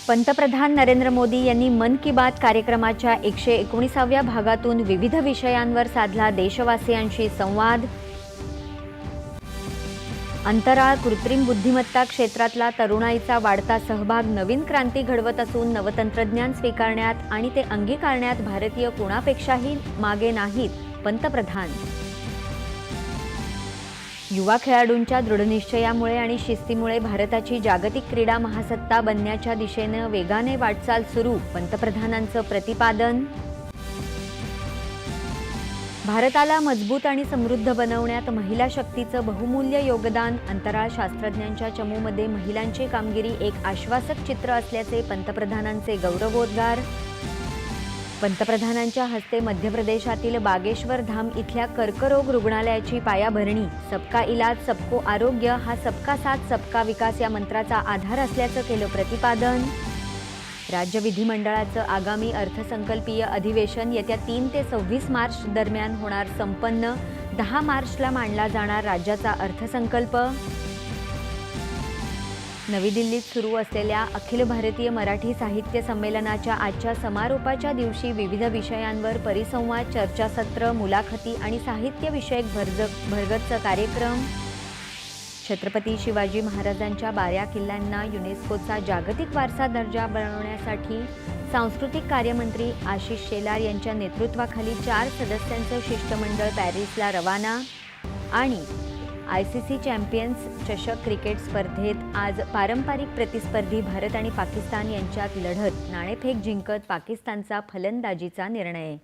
पंतप्रधान नरेंद्र मोदी यांनी मन की बात कार्यक्रमाच्या 119व्या भागातून विविध विषयांवर साधला देशवासियांशी संवाद। अंतराळ कृत्रिम बुद्धिमत्ता क्षेत्रातला तरुणाईचा वाढता सहभाग नवीन क्रांती घडवत असून नवतंत्रज्ञान स्वीकारण्यात आणि ते अंगीकारण्यात भारतीय कोणापेक्षाही मागे नाहीत, पंतप्रधान। युवा खेळाडूंच्या दृढनिश्चयामुळे आणि शिस्तीमुळे भारताची जागतिक क्रीडा महासत्ता बनण्याच्या दिशेने वेगाने वाटचाल सुरू, पंतप्रधानांचं प्रतिपादन। भारताला मजबूत आणि समृद्ध बनवण्यात महिला शक्तीचं बहुमूल्य योगदान, अंतराळ शास्त्रज्ञांच्या चमूमध्ये महिलांची कामगिरी एक आश्वासक चित्र असल्याचे पंतप्रधानांचे गौरवोद्गार। पंतप्रधानांच्या हस्ते मध्य प्रदेशातील बागेश्वर धाम इथल्या कर्करोग रुग्णालयाची पायाभरणी। सबका इलाज सबको आरोग्य हा सबका साथ सबका विकास या मंत्राचा आधार असल्याचं केलं प्रतिपादन। राज्य विधिमंडळाचं आगामी अर्थसंकल्पीय अधिवेशन येत्या 3 ते 26 मार्च दरम्यान होणार संपन्न। 10 मार्चला मांडला जाणार राज्याचा अर्थसंकल्प। नवी दिल्लीत सुरू असलेल्या अखिल भारतीय मराठी साहित्य संमेलनाच्या आजच्या समारोपाच्या दिवशी विविध विषयांवर परिसंवाद, चर्चासत्र, मुलाखती आणि साहित्यविषयक भरगच्च कार्यक्रम। छत्रपती शिवाजी महाराजांच्या 12 किल्ल्यांना युनेस्कोचा जागतिक वारसा दर्जा बनवण्यासाठी सांस्कृतिक कार्यमंत्री आशिष शेलार यांच्या नेतृत्वाखाली 4 सदस्यांचं शिष्टमंडळ पॅरिसला रवाना। आणि ICC चॅम्पियन्स चषक क्रिकेट स्पर्धेत आज पारंपरिक प्रतिस्पर्धी भारत आणि पाकिस्तान यांच्यात लढत, नाणेफेक जिंकत पाकिस्तानचा फलंदाजीचा निर्णय।